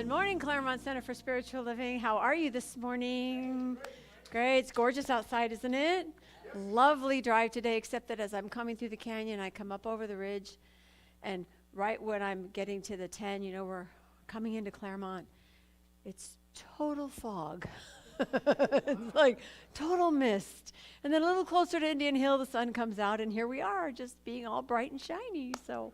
Good morning, Claremont Center for Spiritual Living. How are you this morning? Great. It's gorgeous outside, isn't it? Lovely drive today, except that as I'm coming through the canyon, I come up over the ridge, and right when I'm getting to the 10, we're coming into Claremont, it's total fog. It's like total mist. And then a little closer to Indian Hill, the sun comes out, and here we are, just being all bright and shiny. So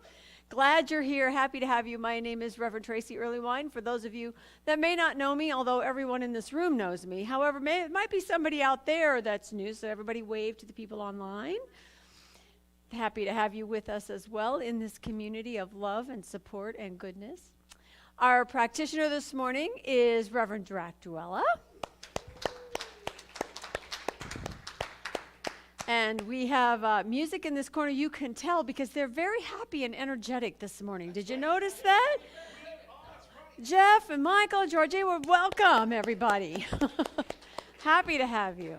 glad you're here. Happy to have you. My name is Reverend Tracy Earlywine. For those of you that may not know me, although everyone in this room knows me, however, it might be somebody out there that's new, so everybody wave to the people online. Happy to have you with us as well in this community of love and support and goodness. Our practitioner this morning is Reverend Dractuella. And we have music in this corner. You can tell because they're very happy and energetic this morning. Did you notice that? Jeff and Michael, Georgie, welcome, everybody. Happy to have you.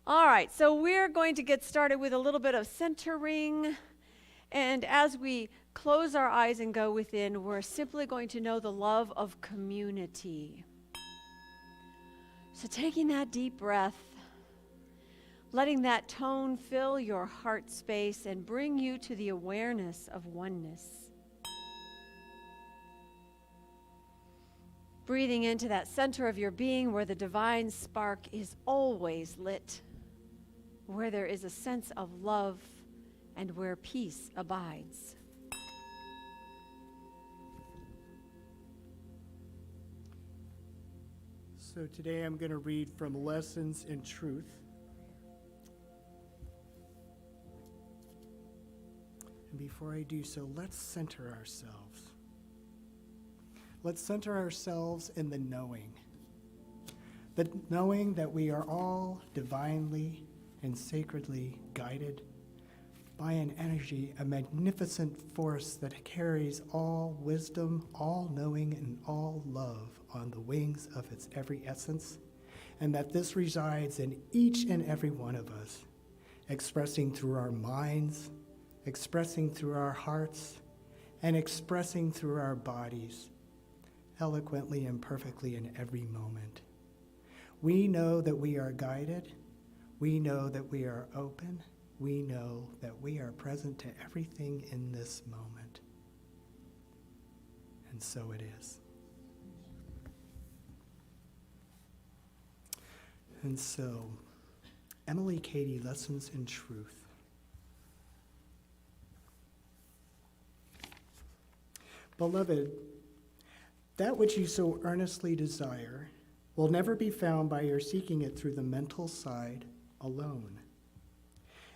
All right, so we're going to get started with a little bit of centering. And as we close our eyes and go within, we're simply going to know the love of community. So taking that deep breath, letting that tone fill your heart space and bring you to the awareness of oneness. Breathing into that center of your being where the divine spark is always lit, where there is a sense of love and where peace abides. So today I'm going to read from Lessons in Truth. And before I do so, let's center ourselves. Let's center ourselves in the knowing that we are all divinely and sacredly guided by an energy, a magnificent force that carries all wisdom, all knowing, and all love on the wings of its every essence, and that this resides in each and every one of us, expressing through our minds, expressing through our hearts, and expressing through our bodies, eloquently and perfectly in every moment. We know that we are guided. We know that we are open. We know that we are present to everything in this moment. And so it is. And so, Emily Cady, Lessons in Truth. Beloved, that which you so earnestly desire will never be found by your seeking it through the mental side alone,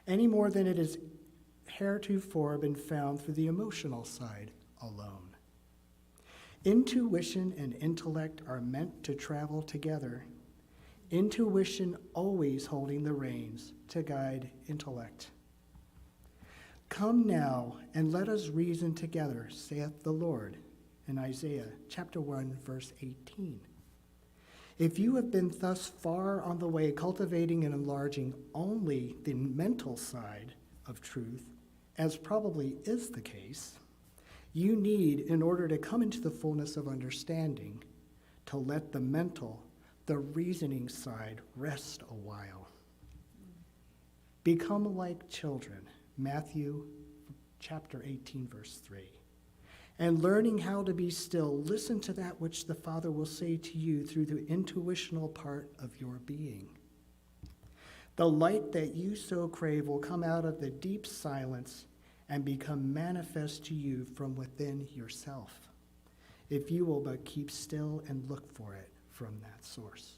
any more than it has heretofore been found through the emotional side alone. Intuition and intellect are meant to travel together, intuition always holding the reins to guide intellect. Come now, and let us reason together, saith the Lord, in Isaiah chapter 1, verse 18. If you have been thus far on the way cultivating and enlarging only the mental side of truth, as probably is the case, you need, in order to come into the fullness of understanding, to let the mental, the reasoning side rest a while. Become like children, Matthew chapter 18, verse 3. And learning how to be still, listen to that which the Father will say to you through the intuitional part of your being. The light that you so crave will come out of the deep silence and become manifest to you from within yourself, if you will but keep still and look for it from that source.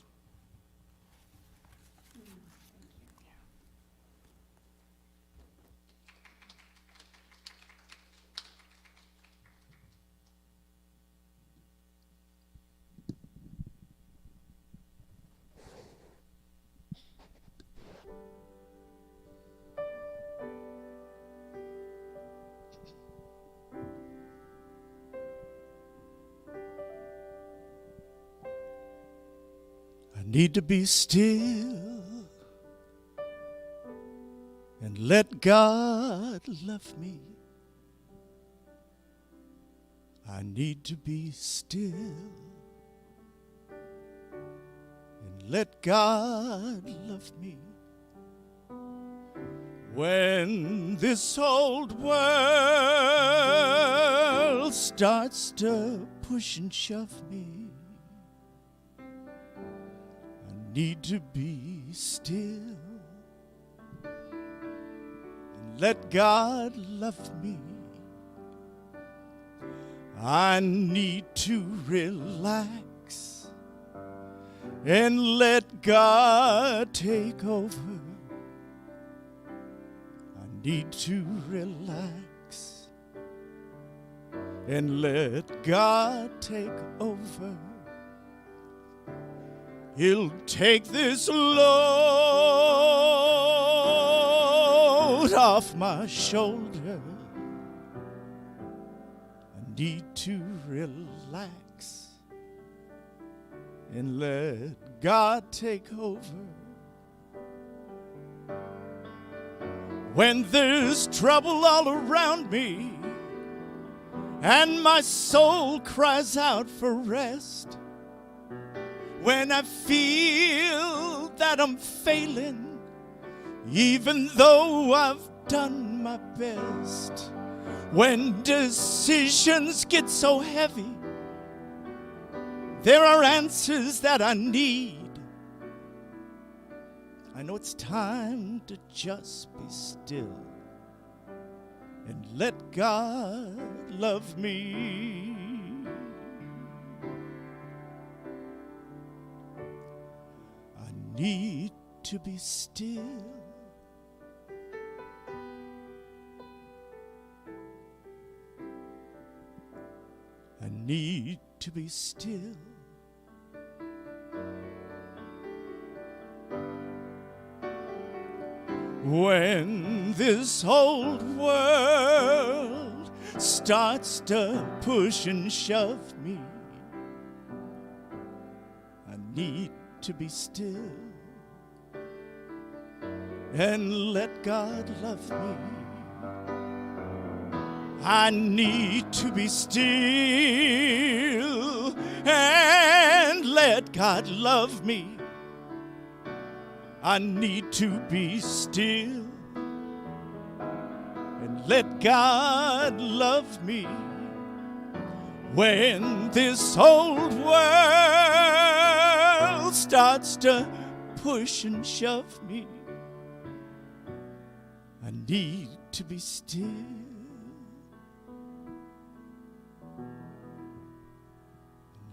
Need to be still and let God love me. I need to be still and let God love me. When this old world starts to push and shove me, I need to be still and let God love me. I need to relax and let God take over. I need to relax and let God take over. He'll take this load off my shoulder. I need to relax and let God take over. When there's trouble all around me and my soul cries out for rest, when I feel that I'm failing, even though I've done my best, when decisions get so heavy, there are answers that I need. I know it's time to just be still and let God love me. I need to be still. I need to be still. When this old world starts to push and shove me, I need to be still and let God love me. I need to be still and let God love me. I need to be still and let God love me. When this old world starts to push and shove me, I need to be still.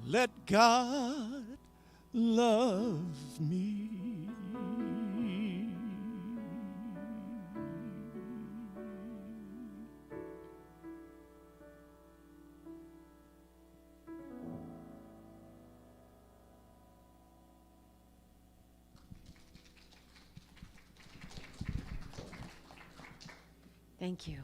Let God love me. Thank you.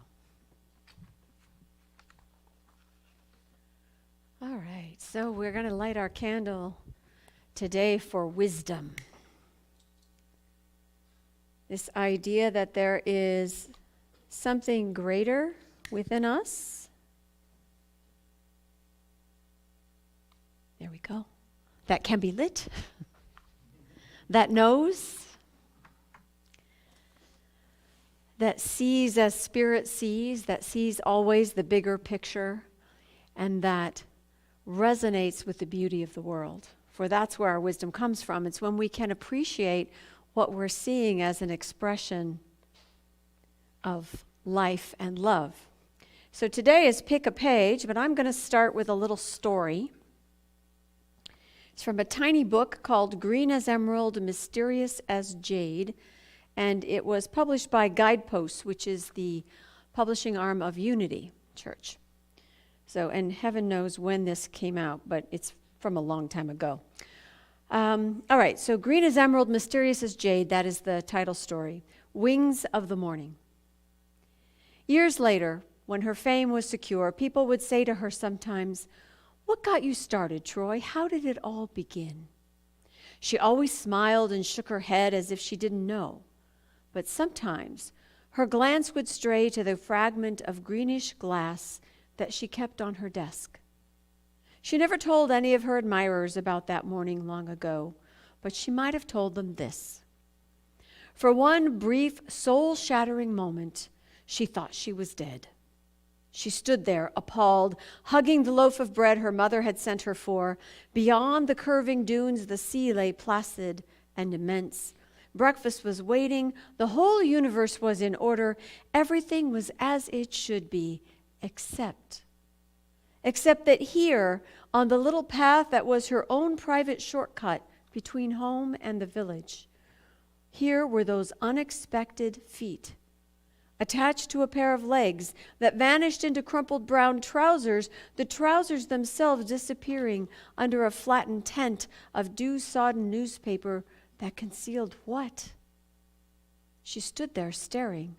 All right, so we're going to light our candle today for wisdom. This idea that there is something greater within us. There we go. That can be lit. That knows. That sees as spirit sees, that sees always the bigger picture, and that resonates with the beauty of the world. For that's where our wisdom comes from. It's when we can appreciate what we're seeing as an expression of life and love. So today is pick a page, but I'm going to start with a little story. It's from a tiny book called Green as Emerald, Mysterious as Jade. And it was published by Guideposts, which is the publishing arm of Unity Church. So, and heaven knows when this came out, but it's from a long time ago. All right, so Green as Emerald, Mysterious as Jade, that is the title story. Wings of the Morning. Years later, when her fame was secure, people would say to her sometimes, "What got you started, Troy? How did it all begin?" She always smiled and shook her head as if she didn't know. But sometimes her glance would stray to the fragment of greenish glass that she kept on her desk. She never told any of her admirers about that morning long ago, but she might have told them this. For one brief, soul-shattering moment, she thought she was dead. She stood there, appalled, hugging the loaf of bread her mother had sent her for. Beyond the curving dunes, the sea lay placid and immense. Breakfast was waiting. The whole universe was in order. Everything was as it should be, except that here, on the little path that was her own private shortcut between home and the village, here were those unexpected feet, attached to a pair of legs that vanished into crumpled brown trousers, the trousers themselves disappearing under a flattened tent of dew-sodden newspaper that concealed what? She stood there staring,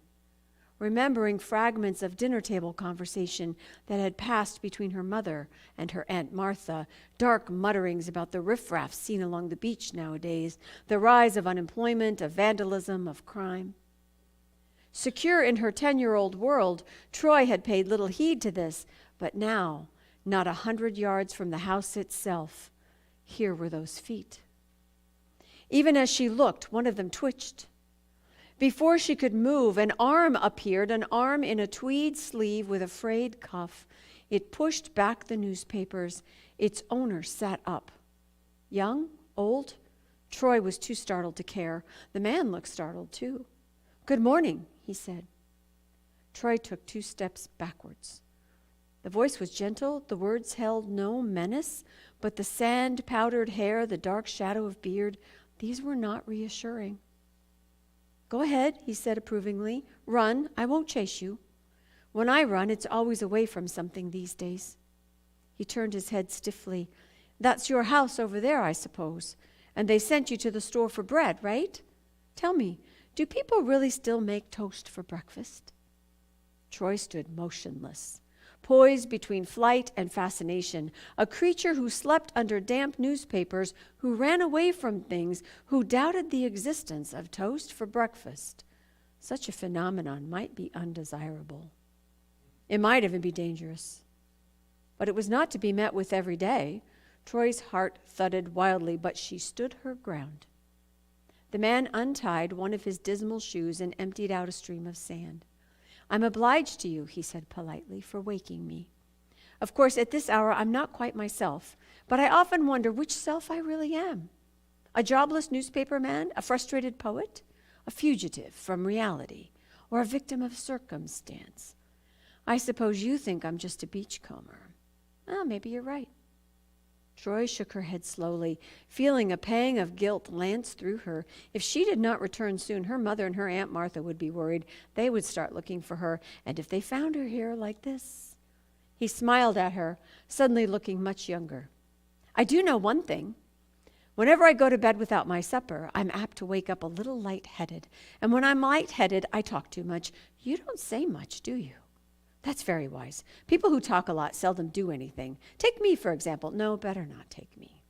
remembering fragments of dinner table conversation that had passed between her mother and her Aunt Martha, dark mutterings about the riffraff seen along the beach nowadays, the rise of unemployment, of vandalism, of crime. Secure in her 10-year-old world, Troy had paid little heed to this, but now, not 100 yards from the house itself, here were those feet. Even as she looked, one of them twitched. Before she could move, an arm appeared, an arm in a tweed sleeve with a frayed cuff. It pushed back the newspapers. Its owner sat up. Young? Old? Troy was too startled to care. The man looked startled, too. "Good morning," he said. Troy took 2 steps backwards. The voice was gentle. The words held no menace, but the sand-powdered hair, the dark shadow of beard, these were not reassuring. "Go ahead," he said approvingly. "Run. I won't chase you. When I run, it's always away from something these days." He turned his head stiffly. "That's your house over there, I suppose. And they sent you to the store for bread, right? Tell me, do people really still make toast for breakfast?" Troy stood motionless, poised between flight and fascination, a creature who slept under damp newspapers, who ran away from things, who doubted the existence of toast for breakfast. Such a phenomenon might be undesirable. It might even be dangerous. But it was not to be met with every day. Troy's heart thudded wildly, but she stood her ground. The man untied one of his dismal shoes and emptied out a stream of sand. "I'm obliged to you," he said politely, "for waking me. Of course, at this hour, I'm not quite myself, but I often wonder which self I really am. A jobless newspaper man, a frustrated poet, a fugitive from reality, or a victim of circumstance. I suppose you think I'm just a beachcomber. Maybe you're right." Troy shook her head slowly, feeling a pang of guilt lance through her. If she did not return soon, her mother and her Aunt Martha would be worried. They would start looking for her, and if they found her here like this... He smiled at her, suddenly looking much younger. "I do know one thing. Whenever I go to bed without my supper, I'm apt to wake up a little light-headed. And when I'm light-headed, I talk too much. You don't say much, do you? That's very wise. People who talk a lot seldom do anything. Take me, for example. No, better not take me.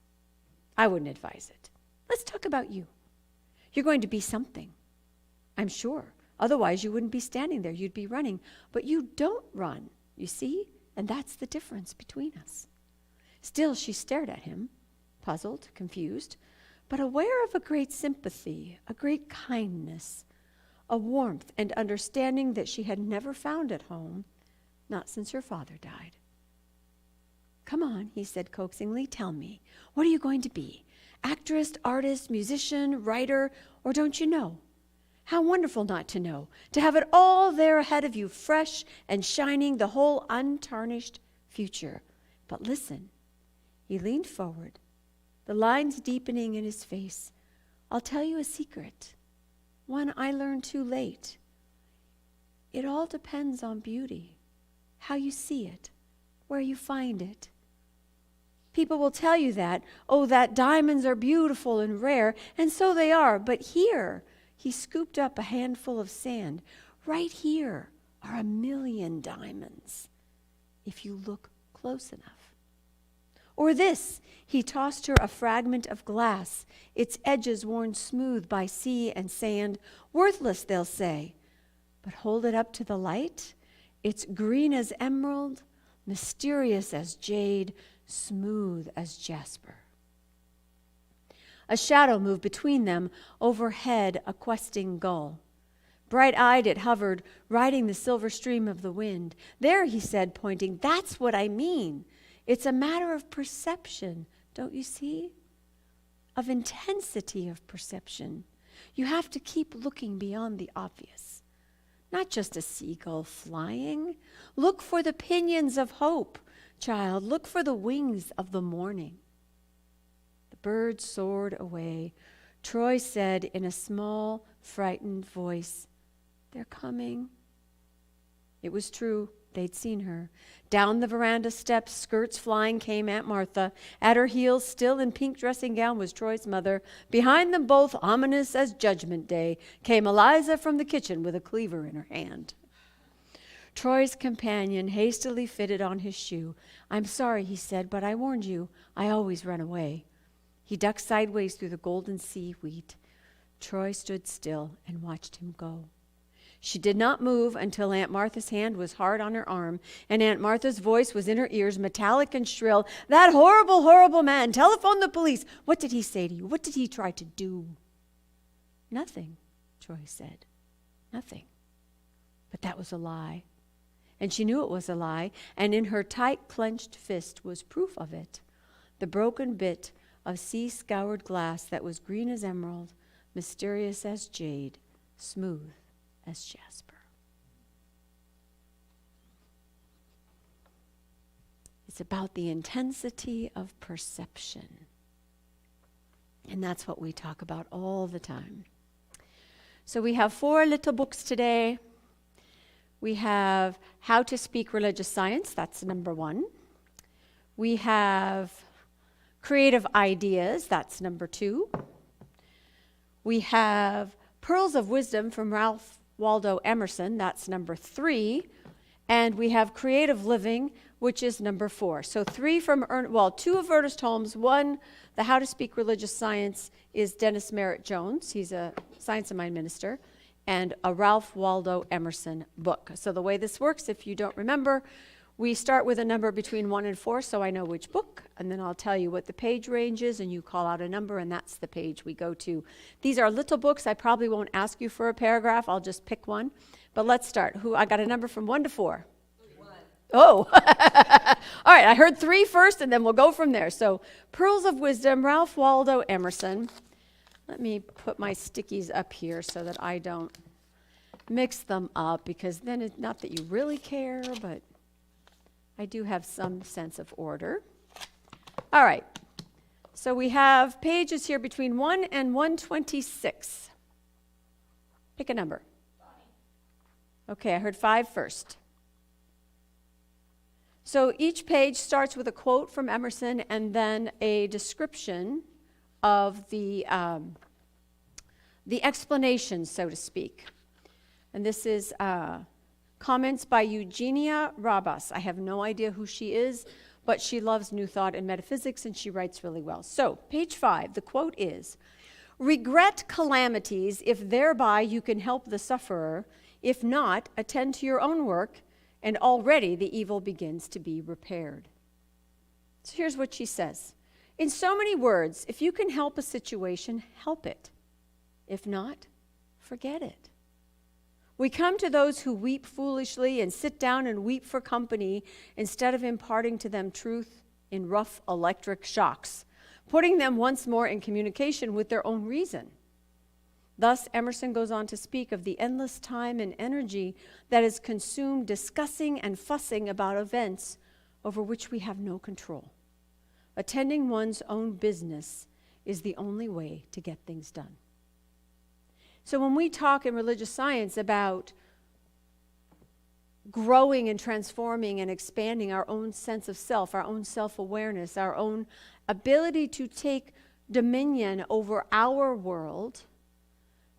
I wouldn't advise it. Let's talk about you. You're going to be something, I'm sure. Otherwise, you wouldn't be standing there. You'd be running. But you don't run, you see? And that's the difference between us." Still, she stared at him, puzzled, confused, but aware of a great sympathy, a great kindness, a warmth and understanding that she had never found at home, not since her father died. "Come on," he said coaxingly. "Tell me, what are you going to be? Actress, artist, musician, writer, or don't you know? How wonderful not to know, to have it all there ahead of you, fresh and shining, the whole untarnished future. But listen." He leaned forward, the lines deepening in his face. "I'll tell you a secret, one I learned too late. It all depends on beauty, how you see it, where you find it. People will tell you that diamonds are beautiful and rare, and so they are. But here," he scooped up a handful of sand, "right here are 1,000,000 diamonds, if you look close enough. Or this," he tossed her a fragment of glass, its edges worn smooth by sea and sand. "Worthless, they'll say. But hold it up to the light. It's green as emerald, mysterious as jade, smooth as jasper. A shadow moved between them, overhead a questing gull. Bright-eyed it hovered, riding the silver stream of the wind. There, he said, pointing, that's what I mean. It's a matter of perception, don't you see? Of intensity of perception. You have to keep looking beyond the obvious. Not just a seagull flying. Look for the pinions of hope, child. Look for the wings of the morning. The bird soared away. Troy said in a small, frightened voice, they're coming. It was true. They'd seen her. Down the veranda steps, skirts flying, came Aunt Martha. At her heels, still in pink dressing gown, was Troy's mother. Behind them both, ominous as Judgment Day, came Eliza from the kitchen with a cleaver in her hand. Troy's companion hastily fitted on his shoe. I'm sorry, he said, but I warned you. I always run away. He ducked sideways through the golden seaweed. Troy stood still and watched him go. She did not move until Aunt Martha's hand was hard on her arm, and Aunt Martha's voice was in her ears, metallic and shrill. That horrible, horrible man. Telephone the police. What did he say to you? What did he try to do? Nothing, Troy said. Nothing. But that was a lie. And she knew it was a lie, and in her tight, clenched fist was proof of it. The broken bit of sea-scoured glass that was green as emerald, mysterious as jade, smooth as jasper. It's about the intensity of perception. And that's what we talk about all the time. So we have 4 little books today. We have How to Speak Religious Science, that's number 1. We have Creative Ideas, that's number 2. We have Pearls of Wisdom from Ralph Waldo Emerson, that's number 3. And we have Creative Living, which is number 4. So 2 of Ernest Holmes, 1, the How to Speak Religious Science is Dennis Merritt Jones. He's a Science of Mind minister. And a Ralph Waldo Emerson book. So the way this works, if you don't remember, we start with a number between 1 and 4, so I know which book, and then I'll tell you what the page range is, and you call out a number, and that's the page we go to. These are little books. I probably won't ask you for a paragraph. I'll just pick one. But let's start. I got a number from 1 to 4. 1. Oh. All right, I heard 3 first, and then we'll go from there. So Pearls of Wisdom, Ralph Waldo Emerson. Let me put my stickies up here so that I don't mix them up, because then it's not that you really care, but I do have some sense of order. All right. So we have pages here between 1 and 126. Pick a number. 5. Okay, I heard 5 first. So each page starts with a quote from Emerson and then a description of the explanation, so to speak. And this is comments by Eugenia Rabas. I have no idea who she is, but she loves New Thought and metaphysics, and she writes really well. So, page 5, the quote is, regret calamities if thereby you can help the sufferer. If not, attend to your own work, and already the evil begins to be repaired. So here's what she says. In so many words, if you can help a situation, help it. If not, forget it. We come to those who weep foolishly and sit down and weep for company instead of imparting to them truth in rough electric shocks, putting them once more in communication with their own reason. Thus, Emerson goes on to speak of the endless time and energy that is consumed discussing and fussing about events over which we have no control. Attending one's own business is the only way to get things done. So when we talk in religious science about growing and transforming and expanding our own sense of self, our own self-awareness, our own ability to take dominion over our world,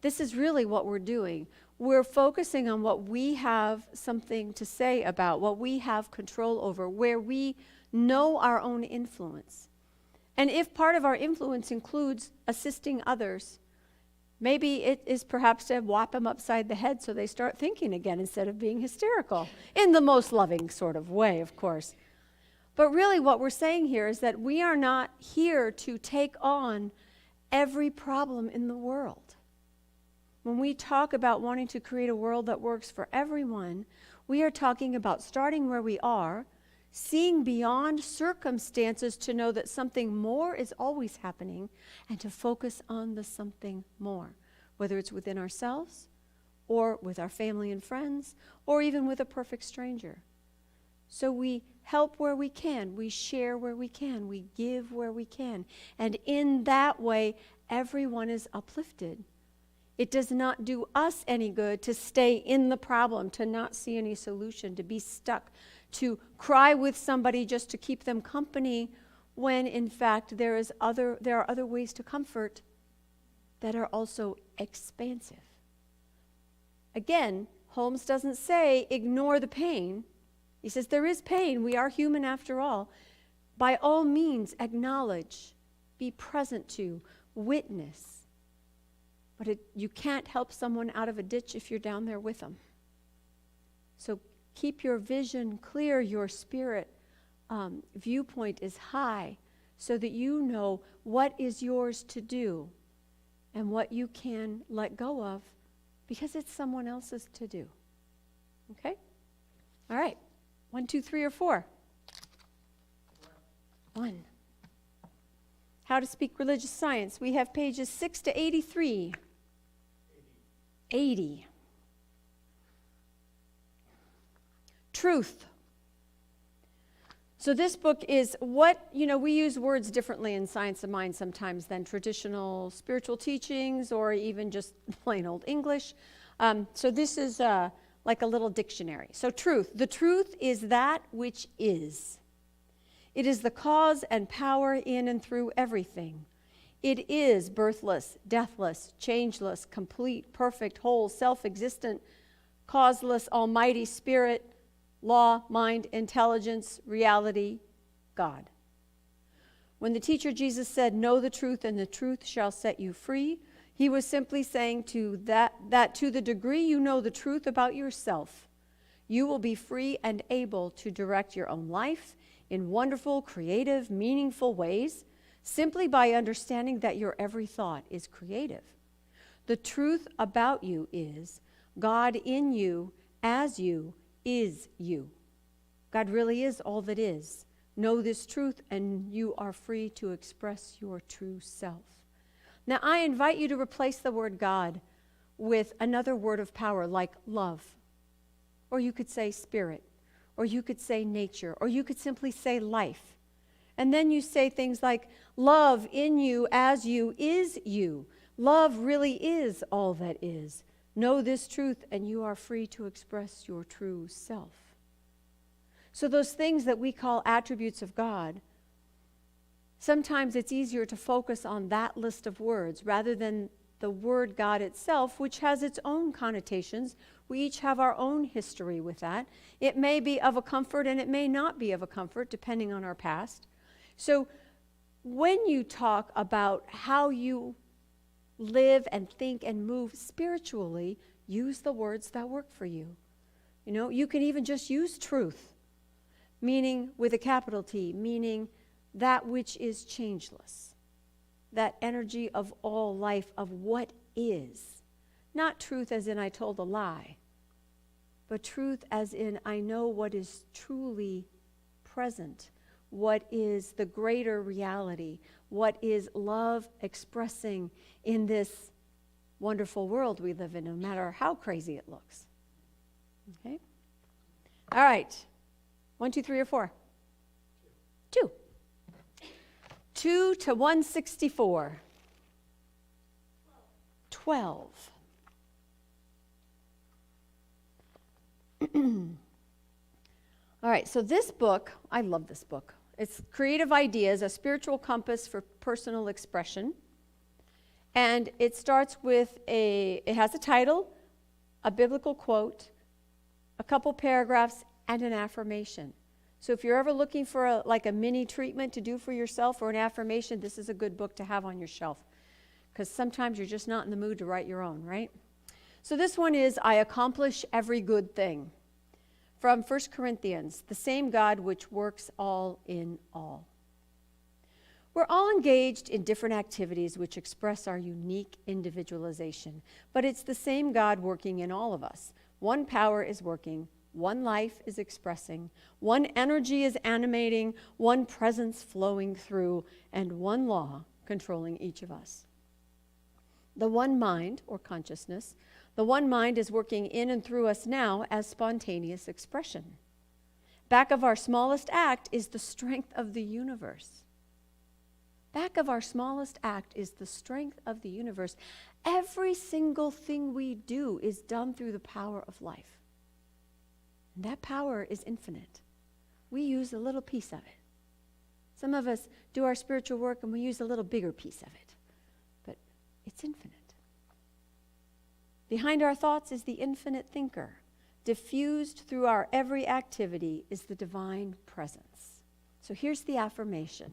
this is really what we're doing. We're focusing on what we have something to say about, what we have control over, where we know our own influence. And if part of our influence includes assisting others, Maybe it is perhaps to whop them upside the head so they start thinking again instead of being hysterical, in the most loving sort of way, of course. But really what we're saying here is that we are not here to take on every problem in the world. When we talk about wanting to create a world that works for everyone, we are talking about starting where we are, seeing beyond circumstances to know that something more is always happening, and to focus on the something more, whether it's within ourselves or with our family and friends or even with a perfect stranger. So we help where we can, we share where we can, we give where we can, and in that way everyone is uplifted. It does not do us any good to stay in the problem, to not see any solution, to be stuck, to cry with somebody just to keep them company, when in fact there are other ways to comfort that are also expansive. Again, Holmes doesn't say ignore the pain. He says there is pain. We are human after all. By all means, acknowledge, be present to, witness. But you can't help someone out of a ditch if you're down there with them. So keep your vision clear, your spirit viewpoint is high, so that you know what is yours to do and what you can let go of, because it's someone else's to do. Okay? All right. 1, 2, 3, or 4? 1. How to Speak Religious Science. We have pages 6 to 83. 80. Truth. So this book is we use words differently in Science of Mind sometimes than traditional spiritual teachings or even just plain old English. So this is like a little dictionary. So truth. The truth is that which is. It is the cause and power in and through everything. It is birthless, deathless, changeless, complete, perfect, whole, self-existent, causeless, almighty spirit, law, mind, intelligence, reality, God. When the teacher Jesus said, "Know the truth, and the truth shall set you free," he was simply saying to that to the degree you know the truth about yourself, you will be free and able to direct your own life in wonderful, creative, meaningful ways, simply by understanding that your every thought is creative. The truth about you is God in you, as you, is you. God really is all that is. Know this truth, and you are free to express your true self. Now, I invite you to replace the word God with another word of power, like love. Or you could say spirit. Or you could say nature. Or you could simply say life. And then you say things like, love in you, as you, is you. Love really is all that is. Know this truth, and you are free to express your true self. So those things that we call attributes of God, sometimes it's easier to focus on that list of words rather than the word God itself, which has its own connotations. We each have our own history with that. It may be of a comfort and it may not be of a comfort, depending on our past. So when you talk about how you live and think and move spiritually, use the words that work for you. You can even just use truth, meaning with a capital T, meaning that which is changeless, that energy of all life, of what is. Not truth as in I told a lie, but truth as in I know what is truly present, what is the greater reality, what is love expressing in this wonderful world we live in, no matter how crazy it looks. Okay? All right. 1, 2, 3, or 4? 2. 2 to 164. 12. All right, so this book, I love this book. It's Creative Ideas, a Spiritual Compass for Personal Expression. And it starts with it has a title, a biblical quote, a couple paragraphs, and an affirmation. So if you're ever looking for a mini treatment to do for yourself or an affirmation, this is a good book to have on your shelf. because sometimes you're just not in the mood to write your own, right? So this one is, I accomplish every good thing. From 1 Corinthians, the same God which works all in all. We're all engaged in different activities which express our unique individualization, but it's the same God working in all of us. One power is working, one life is expressing, one energy is animating, one presence flowing through, and one law controlling each of us. The one mind, or consciousness, the one mind is working in and through us now as spontaneous expression. Back of our smallest act is the strength of the universe. Back of our smallest act is the strength of the universe. Every single thing we do is done through the power of life. And that power is infinite. We use a little piece of it. Some of us do our spiritual work and we use a little bigger piece of it. But it's infinite. Behind our thoughts is the infinite thinker. Diffused through our every activity is the divine presence. So here's the affirmation.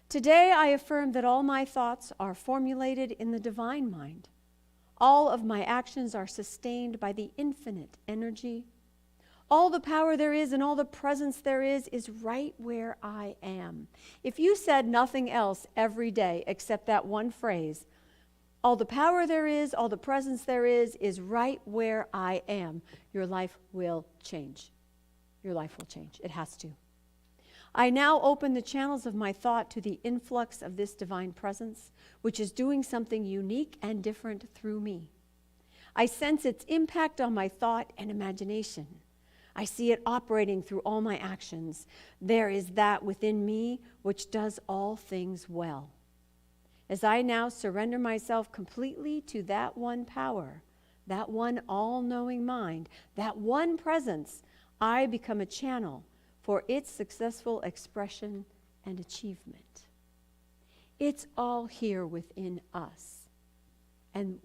Today I affirm that all my thoughts are formulated in the divine mind. All of my actions are sustained by the infinite energy. All the power there is and all the presence there is right where I am. If you said nothing else every day except that one phrase, all the power there is, all the presence there is right where I am, your life will change. Your life will change. It has to. I now open the channels of my thought to the influx of this divine presence, which is doing something unique and different through me. I sense its impact on my thought and imagination. I see it operating through all my actions. There is that within me which does all things well. As I now surrender myself completely to that one power, that one all-knowing mind, that one presence, I become a channel for its successful expression and achievement. It's all here within us. And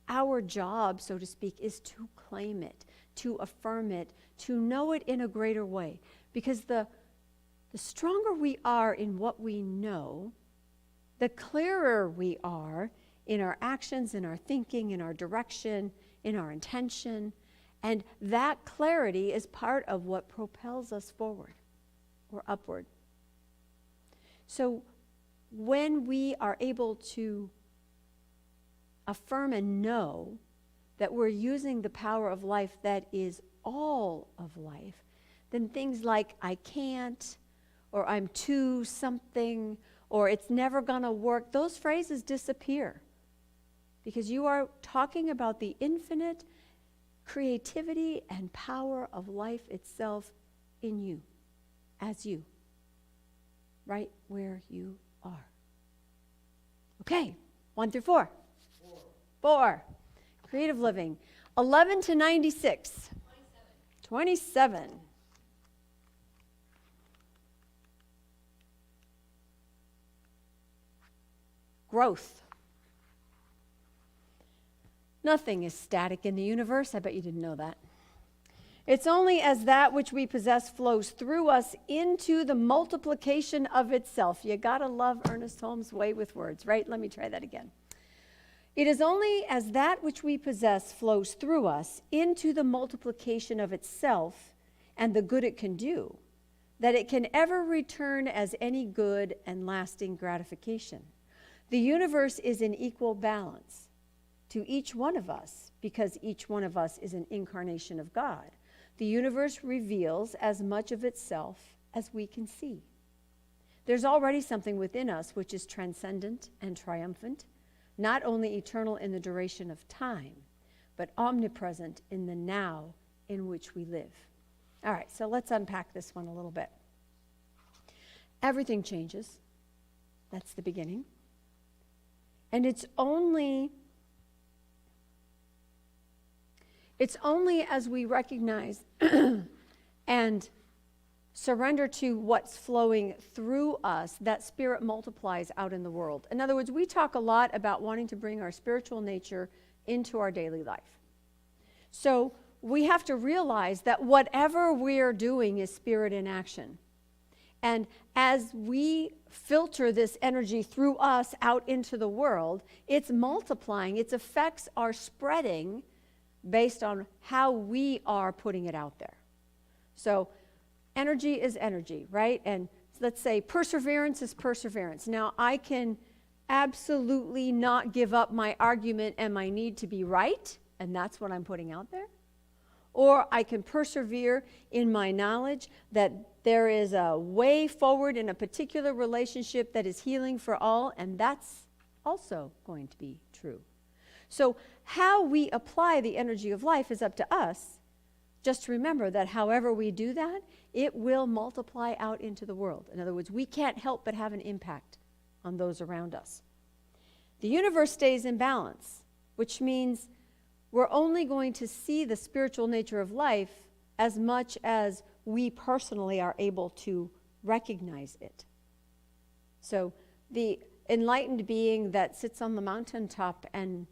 our job, so to speak, is to claim it, to affirm it, to know it in a greater way. Because the stronger we are in what we know, the clearer we are in our actions, in our thinking, in our direction, in our intention. And that clarity is part of what propels us forward or upward. So when we are able to affirm and know that we're using the power of life that is all of life, then things like I can't, or I'm too something, or it's never gonna work, those phrases disappear. Because you are talking about the infinite creativity and power of life itself in you, as you, right where you are. Okay, 1 through 4. 4. Creative living. 11 to 96. 27. Growth. Nothing is static in the universe. I bet you didn't know that. It's only as that which we possess flows through us into the multiplication of itself. You gotta love Ernest Holmes' way with words, right? Let me try that again. It is only as that which we possess flows through us into the multiplication of itself and the good it can do, that it can ever return as any good and lasting gratification. The universe is in equal balance to each one of us because each one of us is an incarnation of God. The universe reveals as much of itself as we can see. There's already something within us which is transcendent and triumphant, not only eternal in the duration of time, but omnipresent in the now in which we live. All right, so let's unpack this one a little bit. Everything changes. That's the beginning. And it's only as we recognize and surrender to what's flowing through us that spirit multiplies out in the world. In other words, we talk a lot about wanting to bring our spiritual nature into our daily life. So we have to realize that whatever we're doing is spirit in action. And as we filter this energy through us out into the world, it's multiplying. Its effects are spreading based on how we are putting it out there. So energy is energy, right? And let's say perseverance is perseverance. Now, I can absolutely not give up my argument and my need to be right, and that's what I'm putting out there. Or I can persevere in my knowledge that there is a way forward in a particular relationship that is healing for all, and that's also going to be true. So how we apply the energy of life is up to us. Just remember that however we do that, it will multiply out into the world. In other words, we can't help but have an impact on those around us. The universe stays in balance, which means we're only going to see the spiritual nature of life as much as we personally are able to recognize it. So the enlightened being that sits on the mountaintop and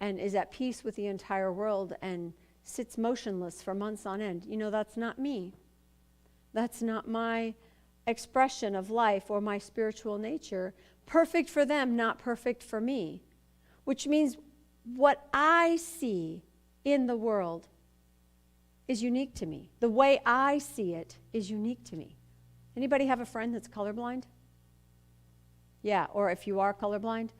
is at peace with the entire world and sits motionless for months on end, that's not me. That's not my expression of life or my spiritual nature. Perfect for them, not perfect for me. Which means what I see in the world is unique to me. The way I see it is unique to me. Anybody have a friend that's colorblind? Yeah, or if you are colorblind,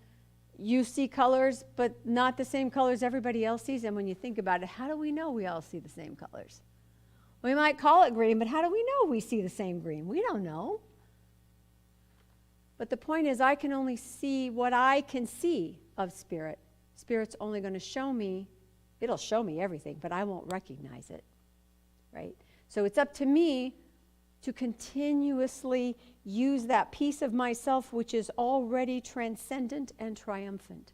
you see colors, but not the same colors everybody else sees. And when you think about it, how do we know we all see the same colors? We might call it green, but how do we know we see the same green? We don't know. But the point is, I can only see what I can see of spirit. Spirit's only going to show me, it'll show me everything, but I won't recognize it, right? So it's up to me to continuously use that piece of myself which is already transcendent and triumphant.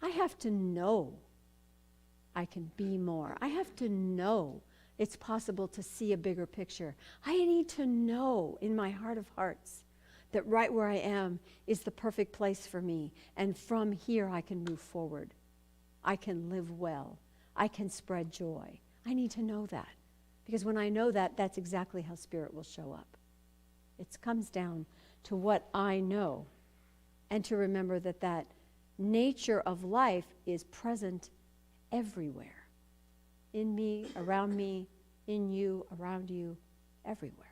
I have to know I can be more. I have to know it's possible to see a bigger picture. I need to know in my heart of hearts that right where I am is the perfect place for me. And from here I can move forward. I can live well. I can spread joy. I need to know that. Because when I know that, that's exactly how spirit will show up. It comes down to what I know. And to remember that that nature of life is present everywhere. In me, around me, in you, around you, everywhere.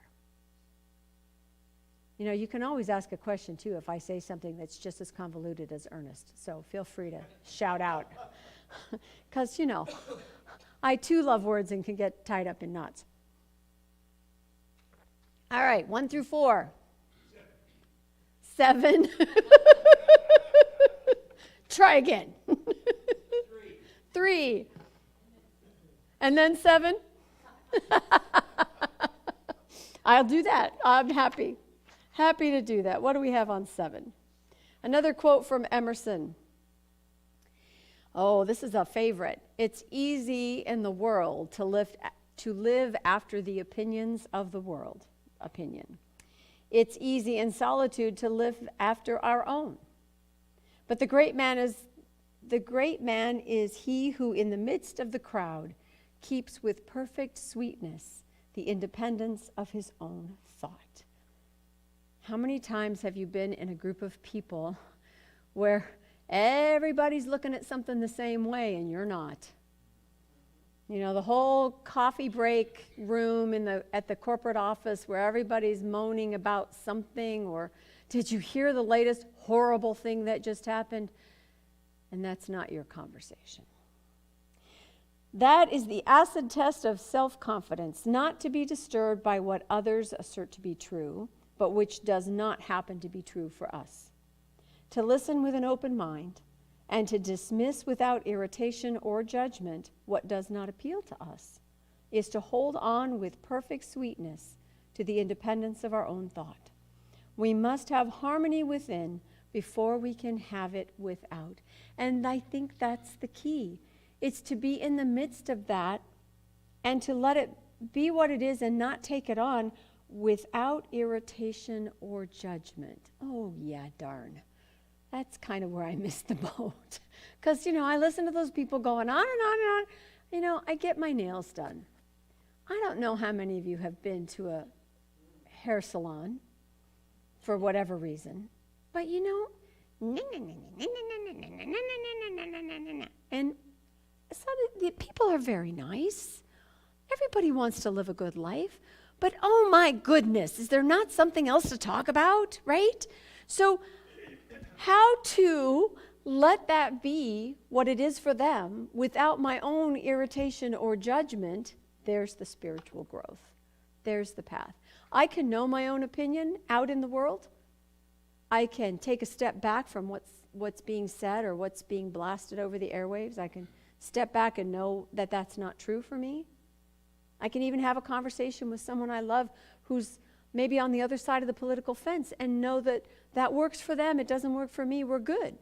You can always ask a question, too, if I say something that's just as convoluted as Ernest. So feel free to shout out. Because, I, too, love words and can get tied up in knots. All right, 1 through 4. 7. Try again. 3. And then 7. I'll do that. I'm happy to do that. What do we have on 7? Another quote from Emerson. Oh, this is a favorite. It's easy in the world to live after the opinions of the world. Opinion. It's easy in solitude to live after our own. But the great man is he who in the midst of the crowd keeps with perfect sweetness the independence of his own thought. How many times have you been in a group of people where everybody's looking at something the same way and you're not? The whole coffee break room at the corporate office where everybody's moaning about something, or did you hear the latest horrible thing that just happened? And that's not your conversation. That is the acid test of self-confidence, not to be disturbed by what others assert to be true, but which does not happen to be true for us. To listen with an open mind and to dismiss without irritation or judgment what does not appeal to us is to hold on with perfect sweetness to the independence of our own thought. We must have harmony within before we can have it without. And I think that's the key. It's to be in the midst of that and to let it be what it is and not take it on without irritation or judgment. Oh, yeah, darn. That's kind of where I missed the boat. Because, I listen to those people going on and on and on. I get my nails done. I don't know how many of you have been to a hair salon. for whatever reason. But and some of the people are very nice. Everybody wants to live a good life. But oh my goodness, is there not something else to talk about, right? So how to let that be what it is for them without my own irritation or judgment, there's the spiritual growth. There's the path. I can know my own opinion out in the world. I can take a step back from what's being said or what's being blasted over the airwaves. I can step back and know that that's not true for me. I can even have a conversation with someone I love who's maybe on the other side of the political fence and know that that works for them, it doesn't work for me, we're good.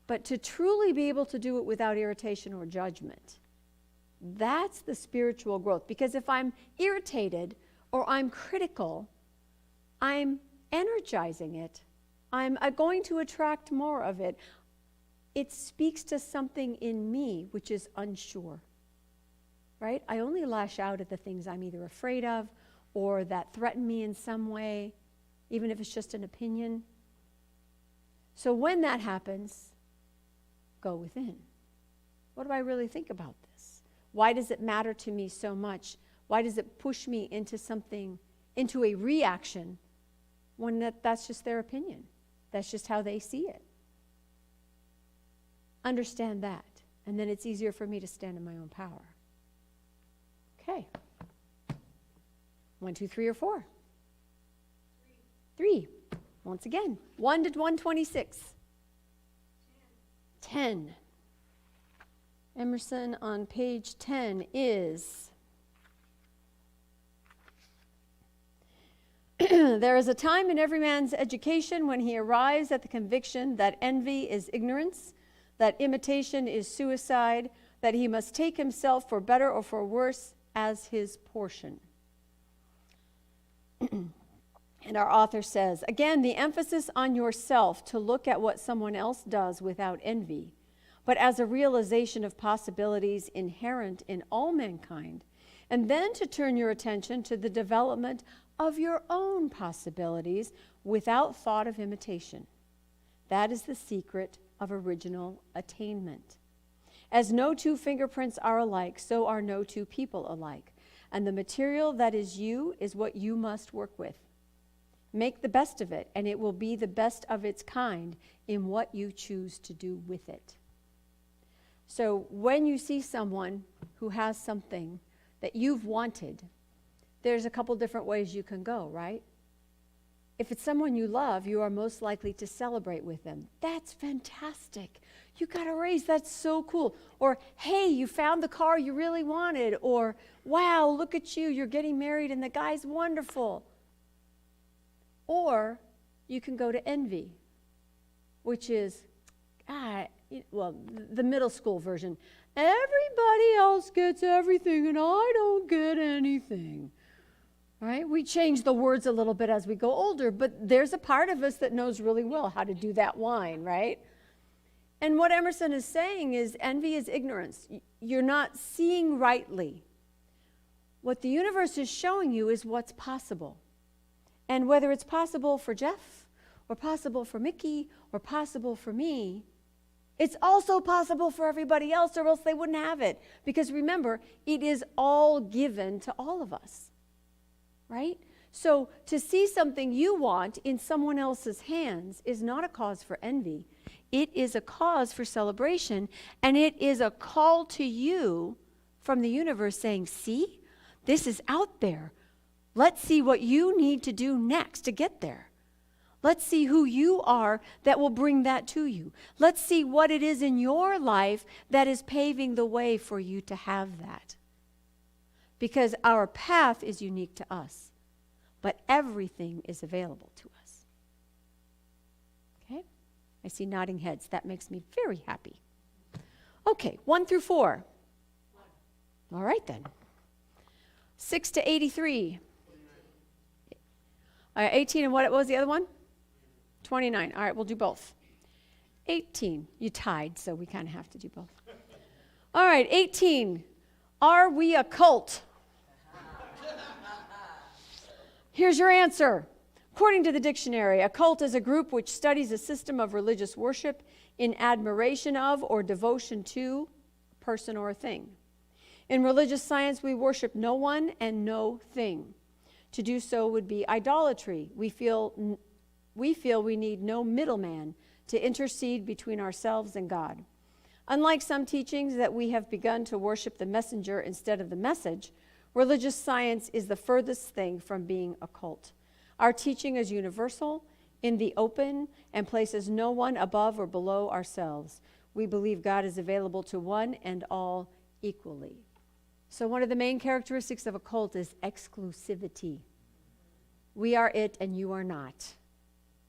But to truly be able to do it without irritation or judgment, that's the spiritual growth. Because if I'm irritated or I'm critical, I'm energizing it. I'm going to attract more of it. It speaks to something in me which is unsure. Right? I only lash out at the things I'm either afraid of or that threaten me in some way, even if it's just an opinion. So when that happens, go within. What do I really think about this? Why does it matter to me so much? Why does it push me into something, into a reaction, when that's just their opinion? That's just how they see it. Understand that, and then it's easier for me to stand in my own power. Okay. 1, 2, 3, or 4? 3. Once again. 1 to 126. 10. Emerson on page 10 is, there is a time in every man's education when he arrives at the conviction that envy is ignorance, that imitation is suicide, that he must take himself for better or for worse as his portion. And our author says, again, the emphasis on yourself to look at what someone else does without envy, but as a realization of possibilities inherent in all mankind, and then to turn your attention to the development of your own possibilities without thought of imitation. That is the secret of original attainment. As no two fingerprints are alike, so are no two people alike. And the material that is you is what you must work with. Make the best of it, and it will be the best of its kind in what you choose to do with it. So when you see someone who has something that you've wanted, there's a couple different ways you can go, right? If it's someone you love, you are most likely to celebrate with them. That's fantastic. You got a raise. That's so cool. Or, hey, you found the car you really wanted. Or, wow, look at you. You're getting married and the guy's wonderful. Or you can go to envy, which is, the middle school version. Everybody else gets everything and I don't get anything. Right? We change the words a little bit as we go older, but there's a part of us that knows really well how to do that whine, right? And what Emerson is saying is envy is ignorance. You're not seeing rightly. What the universe is showing you is what's possible. And whether it's possible for Jeff, or possible for Mickey, or possible for me, it's also possible for everybody else, or else they wouldn't have it. Because remember, it is all given to all of us. Right? So to see something you want in someone else's hands is not a cause for envy. It is a cause for celebration, and it is a call to you from the universe saying, see, this is out there. Let's see what you need to do next to get there. Let's see who you are that will bring that to you. Let's see what it is in your life that is paving the way for you to have that. Because our path is unique to us, but everything is available to us. Okay? I see nodding heads. That makes me very happy. Okay, 1 through 4. All right then. 6 to 83. 18 and what was the other one? 29. All right, we'll do both. 18. You tied, so we kind of have to do both. All right, 18. Are we a cult? Here's your answer. According to the dictionary, a cult is a group which studies a system of religious worship in admiration of or devotion to a person or a thing. In religious science, we worship no one and no thing. To do so would be idolatry. We feel we need no middleman to intercede between ourselves and God. Unlike some teachings that we have begun to worship the messenger instead of the message, religious science is the furthest thing from being a cult. Our teaching is universal, in the open, and places no one above or below ourselves. We believe God is available to one and all equally. So one of the main characteristics of a cult is exclusivity. We are it and you are not,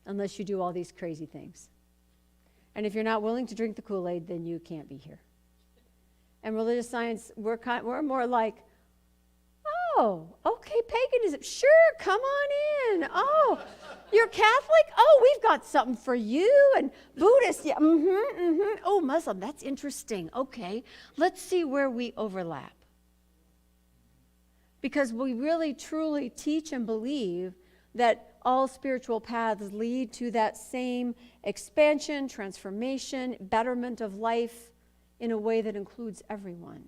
unless you do all these crazy things. And if you're not willing to drink the Kool-Aid, then you can't be here. And religious science, we're more like, oh, okay, paganism, sure, come on in. Oh, you're Catholic? Oh, we've got something for you. And Buddhist, yeah, Oh, Muslim, that's interesting. Okay, let's see where we overlap. Because we really, truly teach and believe that all spiritual paths lead to that same expansion, transformation, betterment of life in a way that includes everyone,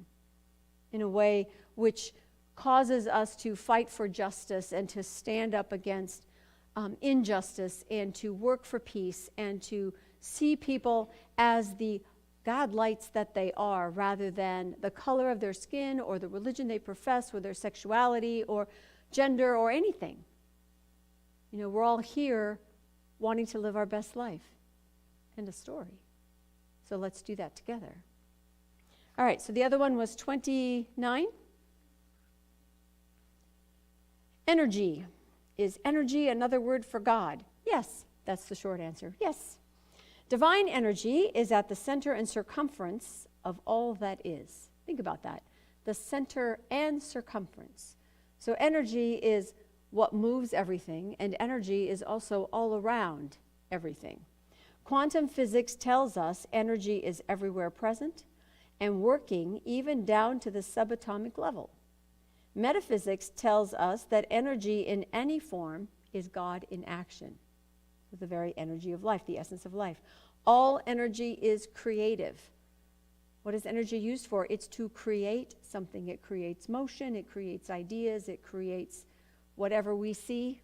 in a way which causes us to fight for justice and to stand up against injustice and to work for peace and to see people as the God lights that they are, rather than the color of their skin or the religion they profess or their sexuality or gender or anything. You know, we're all here wanting to live our best life. End of story. So let's do that together. All right, so the other one was 29. Energy. Is energy another word for God? Yes, that's the short answer. Yes. Divine energy is at the center and circumference of all that is. Think about that. The center and circumference. So energy is what moves everything, and energy is also all around everything. Quantum physics tells us energy is everywhere present and working even down to the subatomic level. Metaphysics tells us that energy in any form is God in action. The very energy of life, the essence of life. All energy is creative. What is energy used for? It's to create something. It creates motion, it creates ideas, it creates whatever we see.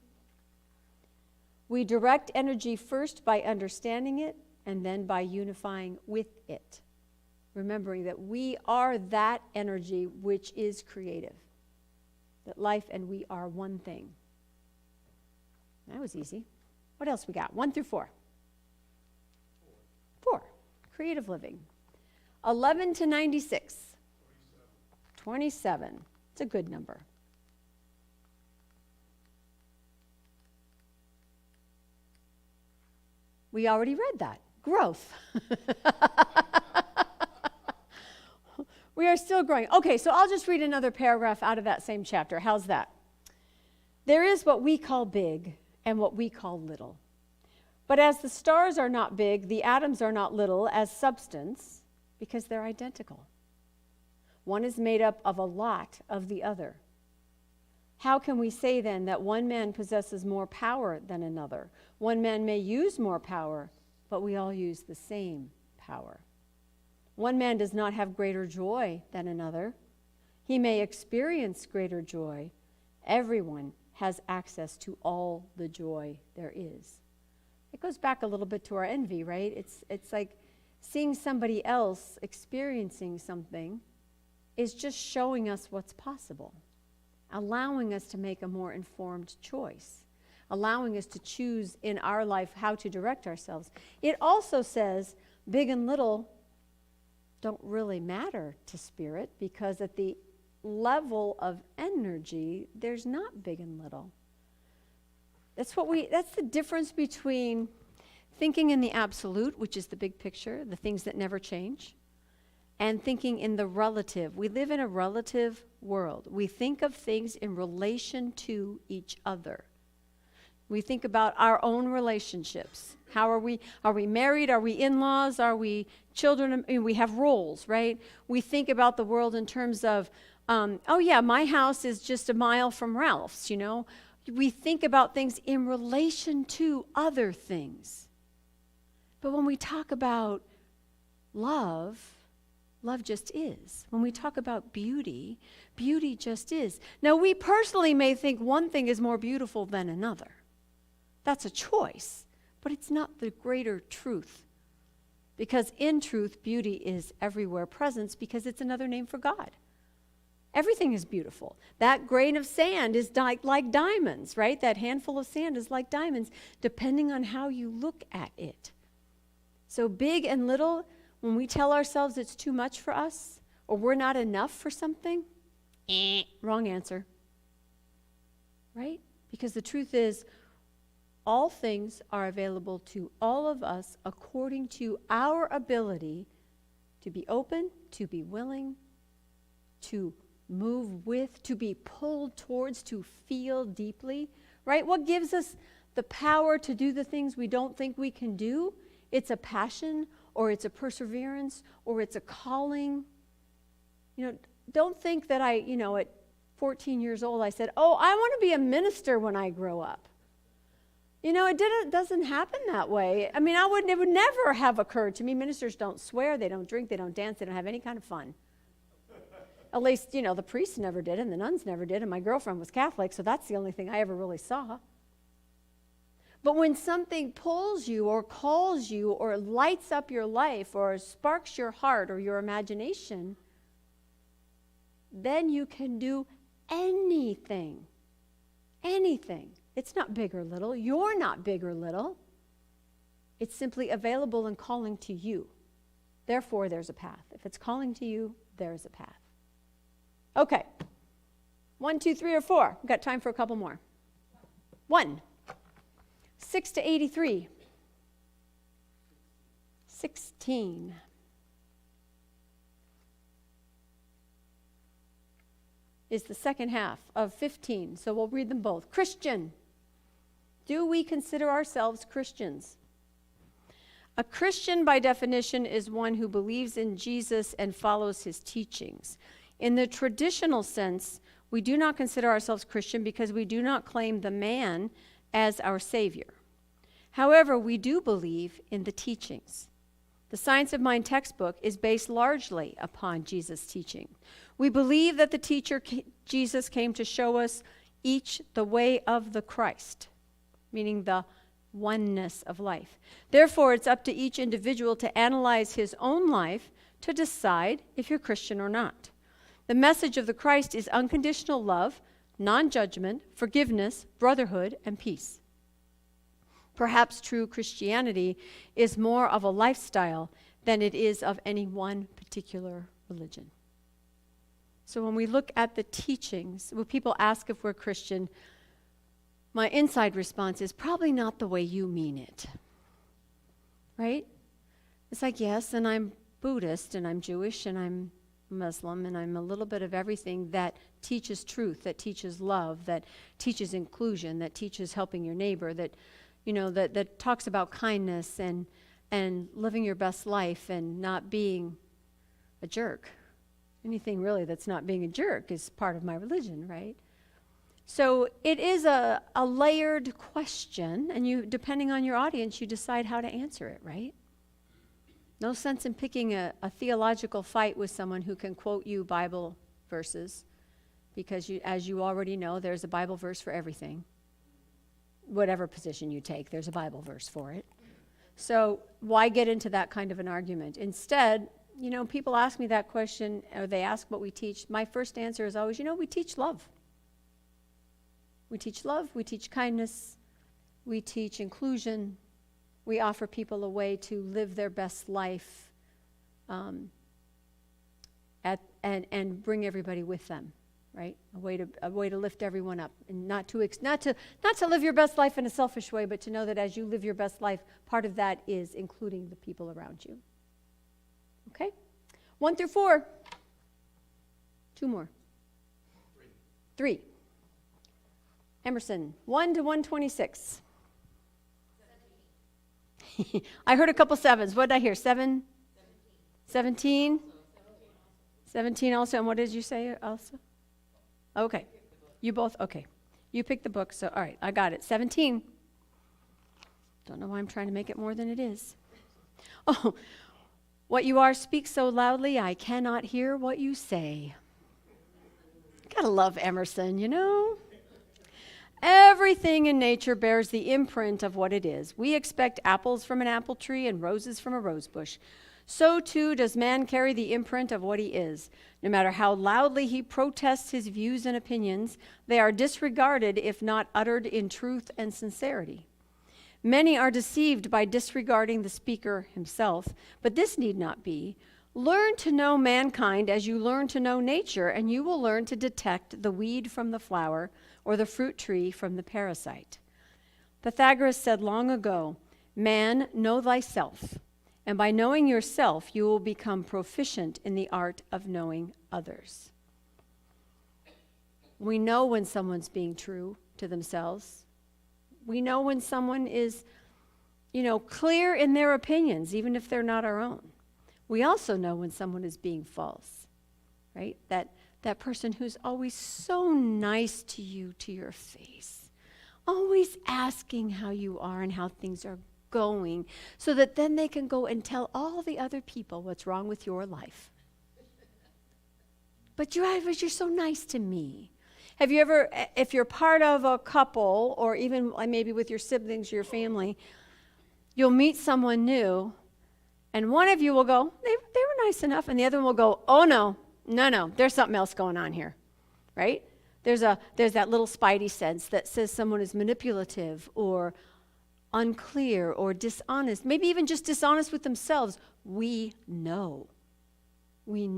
We direct energy first by understanding it and then by unifying with it. Remembering that we are that energy which is creative. That life and we are one thing. That was easy. What else we got? 1 through 4. 4. Creative living. 11 to 96. 27. It's a good number. We already read that. Growth. We are still growing. Okay, so I'll just read another paragraph out of that same chapter. How's that? There is what we call big and what we call little. But as the stars are not big, the atoms are not little as substance because they're identical. One is made up of a lot of the other. How can we say then that one man possesses more power than another? One man may use more power, but we all use the same power. One man does not have greater joy than another. He may experience greater joy. Everyone has access to all the joy there is. It goes back a little bit to our envy, right? It's like seeing somebody else experiencing something is just showing us what's possible, allowing us to make a more informed choice, allowing us to choose in our life how to direct ourselves. It also says big and little don't really matter to spirit, because at the level of energy, there's not big and little. That's the difference between thinking in the absolute, which is the big picture, the things that never change, and thinking in the relative. We live in a relative world. We think of things in relation to each other. We think about our own relationships. How are we? Are we married? Are we in-laws? Are we children? I mean, we have roles, right? We think about the world in terms of, oh yeah, my house is just a mile from Ralph's, you know. we think about things in relation to other things. But when we talk about love, love just is. When we talk about beauty, beauty just is. Now, we personally may think one thing is more beautiful than another. That's a choice, but it's not the greater truth. Because in truth, beauty is everywhere present because it's another name for God. Everything is beautiful. That grain of sand is like diamonds, right? That handful of sand is like diamonds, depending on how you look at it. So big and little, when we tell ourselves it's too much for us, or we're not enough for something, wrong answer. Right? Because the truth is, all things are available to all of us according to our ability to be open, to be willing, to move with, to be pulled towards, to feel deeply, right? What gives us the power to do the things we don't think we can do? It's a passion, or it's a perseverance, or it's a calling. Don't think that at 14 years old, I said, oh, I want to be a minister when I grow up. It doesn't happen that way. I mean, it would never have occurred to me. Ministers don't swear, they don't drink, they don't dance, they don't have any kind of fun. At least, the priests never did, and the nuns never did, and my girlfriend was Catholic, so that's the only thing I ever really saw. But when something pulls you or calls you or lights up your life or sparks your heart or your imagination, then you can do anything. Anything. It's not big or little. You're not big or little. It's simply available and calling to you. Therefore, there's a path. If it's calling to you, there's a path. Okay. 1, 2, 3, or 4. We've got time for a couple more. 1. 6 to 83. 16. Is the second half of 15. So we'll read them both. Christian. Do we consider ourselves Christians? A Christian, by definition, is one who believes in Jesus and follows his teachings. In the traditional sense, we do not consider ourselves Christian because we do not claim the man as our Savior. However, we do believe in the teachings. The Science of Mind textbook is based largely upon Jesus' teaching. We believe that the teacher Jesus came to show us each the way of the Christ, meaning the oneness of life. Therefore, it's up to each individual to analyze his own life to decide if you're Christian or not. The message of the Christ is unconditional love, non-judgment, forgiveness, brotherhood, and peace. Perhaps true Christianity is more of a lifestyle than it is of any one particular religion. So when we look at the teachings, when people ask if we're Christian, my inside response is probably not the way you mean it. Right? It's like, yes, and I'm Buddhist, and I'm Jewish, and I'm Muslim, and I'm a little bit of everything that teaches truth, that teaches love, that teaches inclusion, that teaches helping your neighbor, that that talks about kindness and living your best life and not being a jerk. Anything really that's not being a jerk is part of my religion, right? So it is a layered question, and you, depending on your audience, you decide how to answer it, right? No sense in picking a theological fight with someone who can quote you Bible verses, because as you already know, there's a Bible verse for everything. Whatever position you take, there's a Bible verse for it. So why get into that kind of an argument? Instead, people ask me that question, or they ask what we teach. My first answer is always, we teach love. We teach love, we teach kindness, we teach inclusion. We offer people a way to live their best life and bring everybody with them. Right? A way to lift everyone up, and not to live your best life in a selfish way, but to know that as you live your best life, part of that is including the people around you. Okay? 1 through 4. 2 more. 3. Emerson, 1 to 126. I heard a couple sevens. What did I hear? 7? 17? 17 also. And what did you say also? Okay. You You picked the book, so all right, I got it. 17. Don't know why I'm trying to make it more than it is. Oh, what you are speaks so loudly, I cannot hear what you say. Gotta love Emerson, you know? Everything in nature bears the imprint of what it is. We expect apples from an apple tree and roses from a rose bush. So too does man carry the imprint of what he is. No matter how loudly he protests his views and opinions, they are disregarded if not uttered in truth and sincerity. Many are deceived by disregarding the speaker himself, but this need not be. Learn to know mankind as you learn to know nature, and you will learn to detect the weed from the flower or the fruit tree from the parasite. Pythagoras said long ago, "Man, know thyself, and by knowing yourself, you will become proficient in the art of knowing others." We know when someone's being true to themselves. We know when someone is, clear in their opinions, even if they're not our own. We also know when someone is being false, right? That person who's always so nice to you to your face, always asking how you are and how things are going, so that then they can go and tell all the other people what's wrong with your life. But you're so nice to me. Have you ever, if you're part of a couple, or even maybe with your siblings or your family, you'll meet someone new, and one of you will go, they were nice enough, and the other one will go, oh no, there's something else going on here, right? There's that little spidey sense that says someone is manipulative or unclear or dishonest, maybe even just dishonest with themselves. We know. We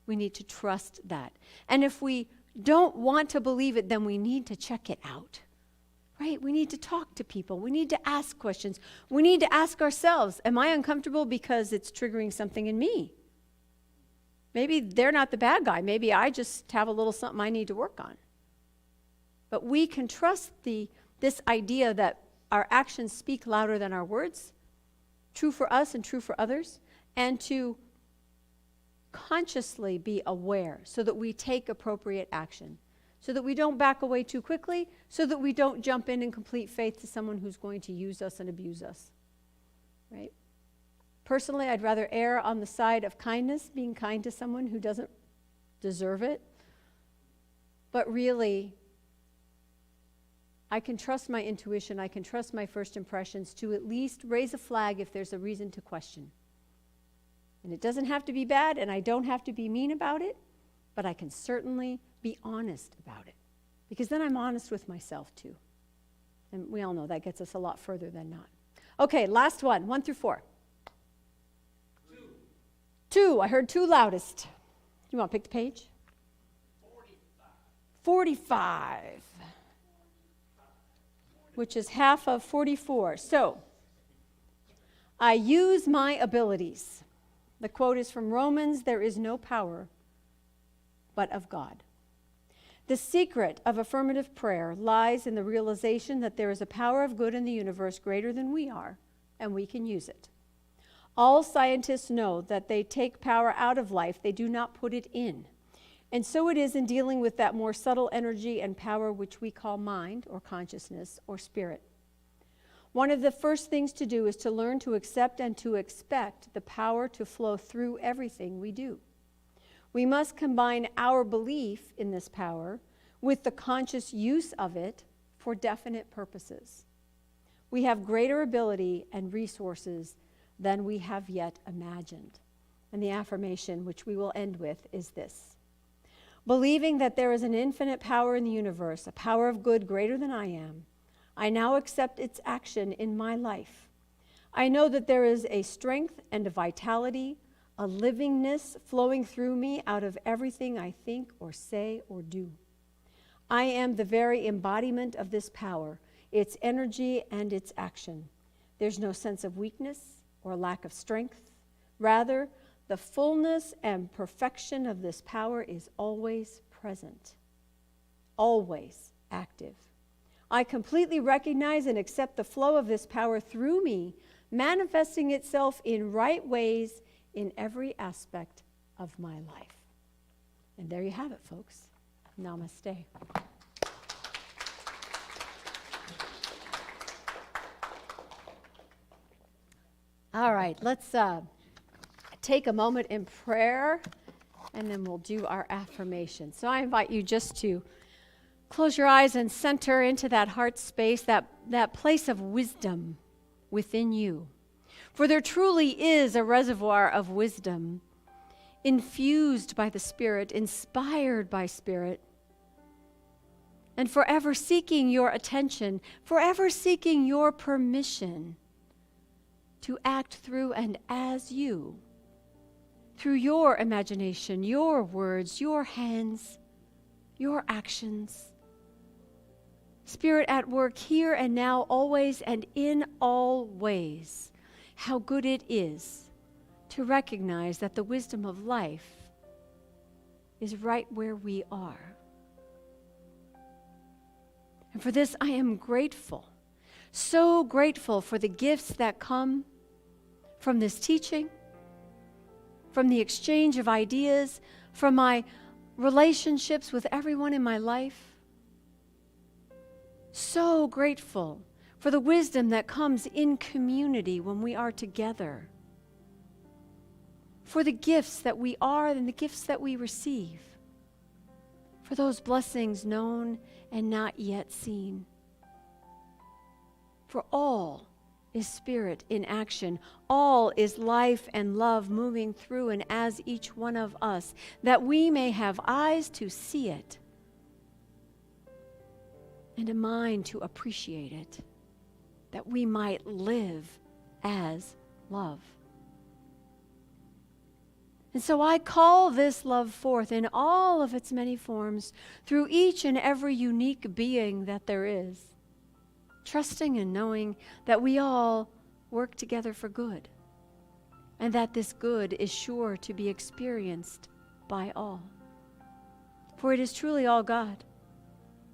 need to trust that. And if we don't want to believe it, then we need to check it out, right? We need to talk to people. We need to ask questions. We need to ask ourselves, am I uncomfortable because it's triggering something in me? Maybe they're not the bad guy. Maybe I just have a little something I need to work on. But we can trust this idea that our actions speak louder than our words, true for us and true for others, and to consciously be aware so that we take appropriate action, so that we don't back away too quickly, so that we don't jump in complete faith to someone who's going to use us and abuse us, right? Personally, I'd rather err on the side of kindness, being kind to someone who doesn't deserve it. But really, I can trust my intuition, I can trust my first impressions to at least raise a flag if there's a reason to question. And it doesn't have to be bad, and I don't have to be mean about it, but I can certainly be honest about it, because then I'm honest with myself too. And we all know that gets us a lot further than not. Okay, last one, 1 through 4. 2. I heard 2 loudest. You want to pick the page? 45. Which is half of 44. So, I use my abilities. The quote is from Romans, "There is no power but of God." The secret of affirmative prayer lies in the realization that there is a power of good in the universe greater than we are, and we can use it. All scientists know that they take power out of life, they do not put it in. And so it is in dealing with that more subtle energy and power which we call mind or consciousness or spirit. One of the first things to do is to learn to accept and to expect the power to flow through everything we do. We must combine our belief in this power with the conscious use of it for definite purposes. We have greater ability and resources than we have yet imagined. And the affirmation, which we will end with, is this: believing that there is an infinite power in the universe, a power of good greater than I am, I now accept its action in my life. I know that there is a strength and a vitality, a livingness flowing through me out of everything I think or say or do. I am the very embodiment of this power, its energy and its action. There's no sense of weakness or lack of strength. Rather, the fullness and perfection of this power is always present, always active. I completely recognize and accept the flow of this power through me, manifesting itself in right ways in every aspect of my life. And there you have it, folks. Namaste. All right, let's take a moment in prayer, and then we'll do our affirmation. So I invite you just to close your eyes and center into that heart space, that place of wisdom within you. For there truly is a reservoir of wisdom, infused by the Spirit, inspired by Spirit, and forever seeking your attention, forever seeking your permission to act through and as you, through your imagination, your words, your hands, your actions. Spirit at work here and now, always and in all ways. How good it is to recognize that the wisdom of life is right where we are. And for this I am grateful, so grateful for the gifts that come from this teaching, from the exchange of ideas, from my relationships with everyone in my life. So grateful for the wisdom that comes in community when we are together, for the gifts that we are and the gifts that we receive, for those blessings known and not yet seen. For all is Spirit in action. All is life and love moving through and as each one of us, that we may have eyes to see it and a mind to appreciate it, that we might live as love. And so I call this love forth in all of its many forms through each and every unique being that there is, trusting and knowing that we all work together for good, and that this good is sure to be experienced by all. For it is truly all God.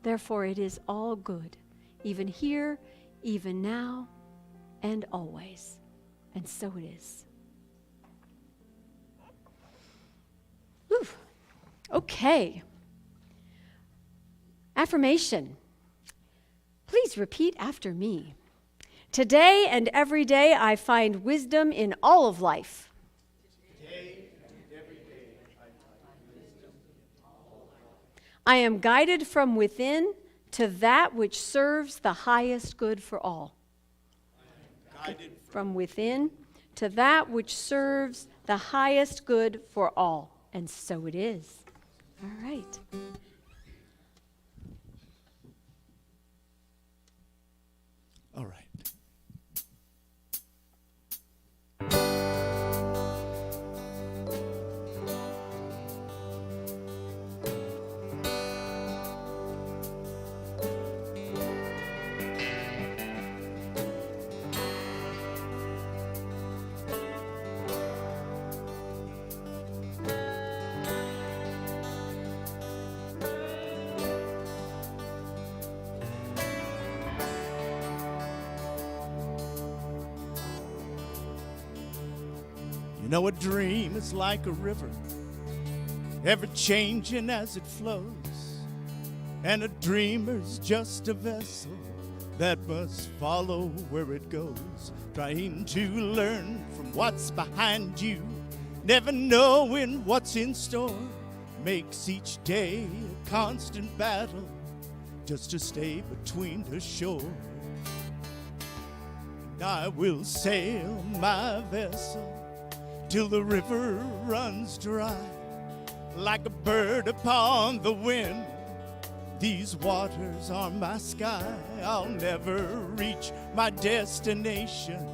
Therefore it is all good, even here, even now, and always. And so it is. Whew. Okay. Affirmation. Please repeat after me. Today and every day I find wisdom in all of life. Today and every day I find wisdom in all life. I am guided from within to that which serves the highest good for all. I am guided From within to that which serves the highest good for all. And so it is. All right. All right. You know, a dream is like a river, ever changing as it flows. And a dreamer's just a vessel that must follow where it goes, trying to learn from what's behind you, never knowing what's in store, makes each day a constant battle just to stay between the shore. And I will sail my vessel till the river runs dry. Like a bird upon the wind, these waters are my sky. I'll never reach my destination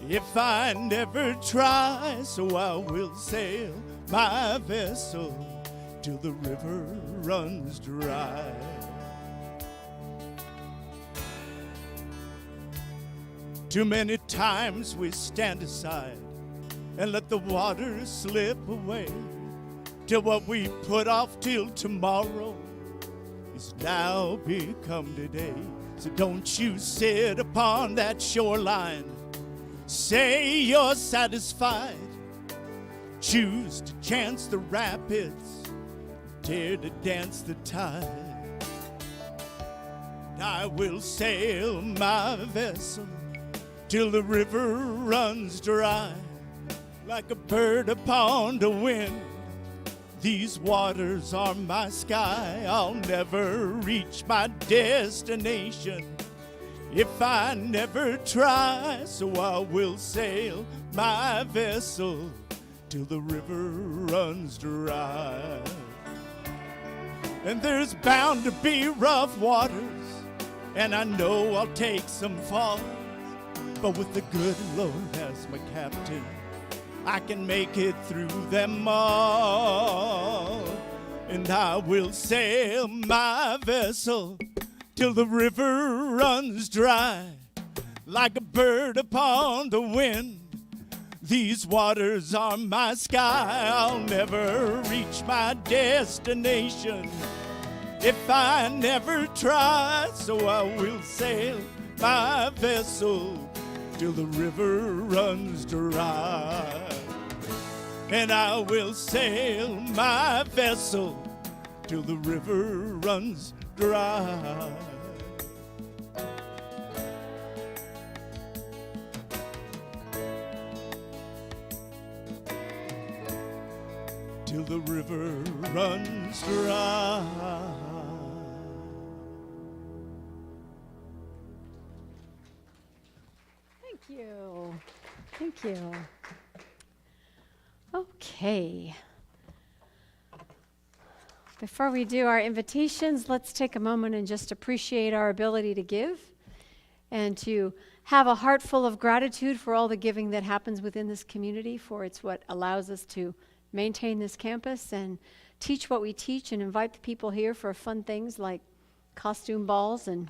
if I never try. So I will sail my vessel till the river runs dry. Too many times we stand aside and let the waters slip away, till what we put off till tomorrow is now become today. So don't you sit upon that shoreline, say you're satisfied. Choose to chance the rapids, dare to dance the tide. And I will sail my vessel till the river runs dry. Like a bird upon the wind, these waters are my sky. I'll never reach my destination if I never try. So I will sail my vessel till the river runs dry. And there's bound to be rough waters, and I know I'll take some falls, but with the good Lord as my captain, I can make it through them all. And I will sail my vessel till the river runs dry. Like a bird upon the wind, these waters are my sky. I'll never reach my destination if I never try. So I will sail my vessel till the river runs dry. And I will sail my vessel till the river runs dry. Till the river runs dry. Thank you. Thank you. Okay. Before we do our invitations, let's take a moment and just appreciate our ability to give and to have a heart full of gratitude for all the giving that happens within this community, for it's what allows us to maintain this campus and teach what we teach and invite the people here for fun things like costume balls and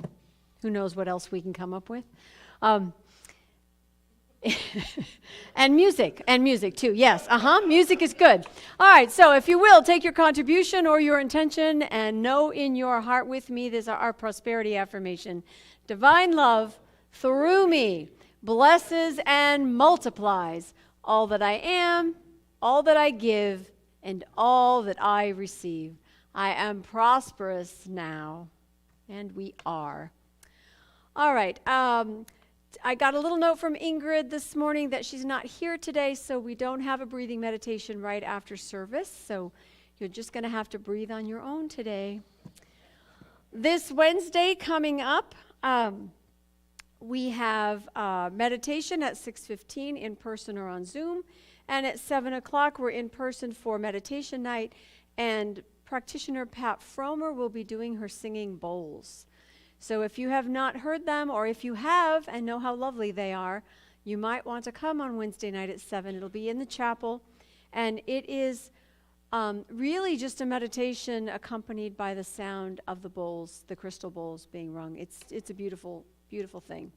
who knows what else we can come up with. And music too. Yes, music is good. All right, so if you will, take your contribution or your intention and know in your heart with me, this is our prosperity affirmation. Divine love through me blesses and multiplies all that I am, all that I give, and all that I receive. I am prosperous now, and we are. All right, I got a little note from Ingrid this morning that she's not here today, so we don't have a breathing meditation right after service, so you're just going to have to breathe on your own today. This Wednesday coming up, we have meditation at 6:15 in person or on Zoom, and at 7 o'clock we're in person for meditation night, and practitioner Pat Fromer will be doing her singing bowls. So if you have not heard them, or if you have and know how lovely they are, you might want to come on Wednesday night at 7. It'll be in the chapel, and it is really just a meditation accompanied by the sound of the bowls, the crystal bowls being rung. It's a beautiful, beautiful thing.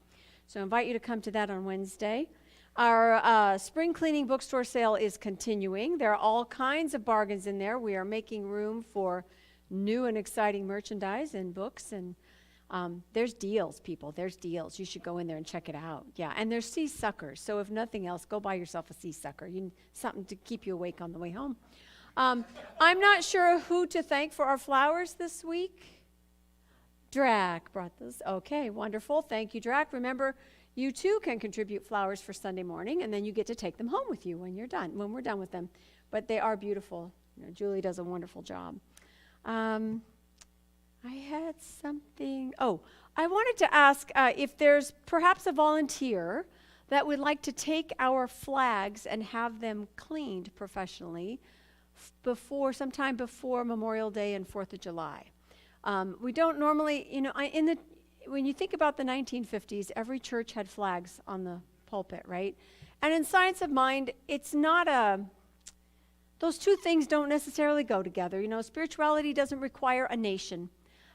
So I invite you to come to that on Wednesday. Our spring cleaning bookstore sale is continuing. There are all kinds of bargains in there. We are making room for new and exciting merchandise and books, and there's deals, people. There's deals. You should go in there and check it out. Yeah, and there's sea suckers. So if nothing else, go buy yourself a sea sucker. Something to keep you awake on the way home. I'm not sure who to thank for our flowers this week. Drac brought those. Okay, wonderful. Thank you, Drac. Remember, you too can contribute flowers for Sunday morning, and then you get to take them home with you when we're done with them. But they are beautiful. Julie does a wonderful job. I had something. Oh, I wanted to ask if there's perhaps a volunteer that would like to take our flags and have them cleaned professionally sometime before Memorial Day and 4th of July. We don't normally, when you think about the 1950s, every church had flags on the pulpit, right? And in Science of Mind, it's not those two things don't necessarily go together. Spirituality doesn't require a nation.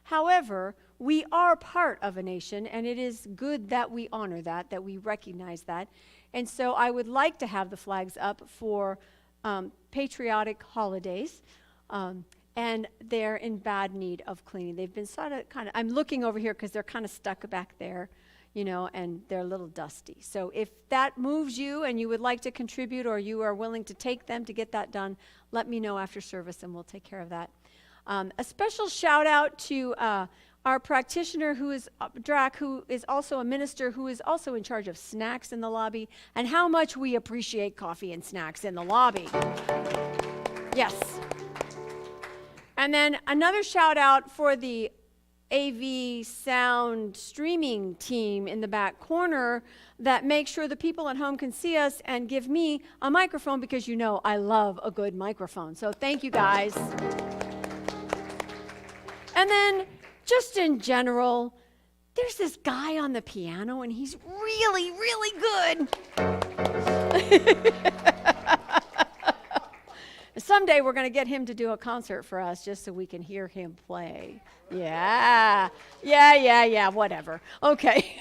However, we are part of a nation, and it is good that we honor that we recognize that. And so I would like to have the flags up for patriotic holidays, and they're in bad need of cleaning. They've been I'm looking over here because they're kind of stuck back there, and they're a little dusty. So if that moves you and you would like to contribute, or you are willing to take them to get that done, let me know after service and we'll take care of that. A special shout out to our practitioner who is Drac, who is also a minister, who is also in charge of snacks in the lobby, and how much we appreciate coffee and snacks in the lobby. Yes. And then another shout out for the AV sound streaming team in the back corner that makes sure the people at home can see us and give me a microphone, because you know I love a good microphone. So thank you guys. And then just in general, there's this guy on the piano and he's really, really good. Someday we're going to get him to do a concert for us just so we can hear him play. Yeah, whatever. Okay.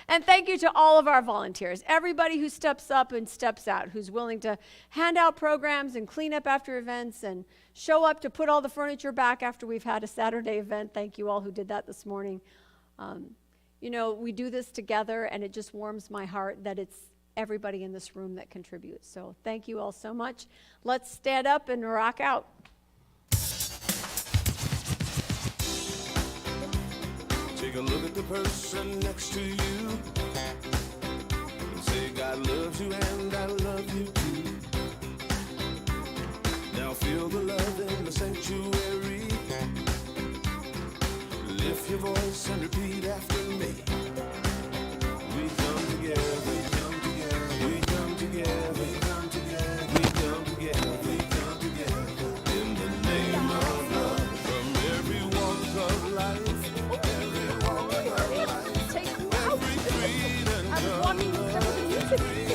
And thank you to all of our volunteers, everybody who steps up and steps out, who's willing to hand out programs and clean up after events and show up to put all the furniture back after we've had a Saturday event. Thank you all who did that this morning. You know, we do this together, and it just warms my heart that it's everybody in this room that contributes. So thank you all so much. Let's stand up and rock out. Take a look at the person next to you and say, God loves you and I love you too. Now feel the love in the sanctuary. Lift your voice and repeat after me. We come together, we come together, we come together, we come together, we come together, we come together in the name of love. From every walk of life, every walk of life, every creed and color, every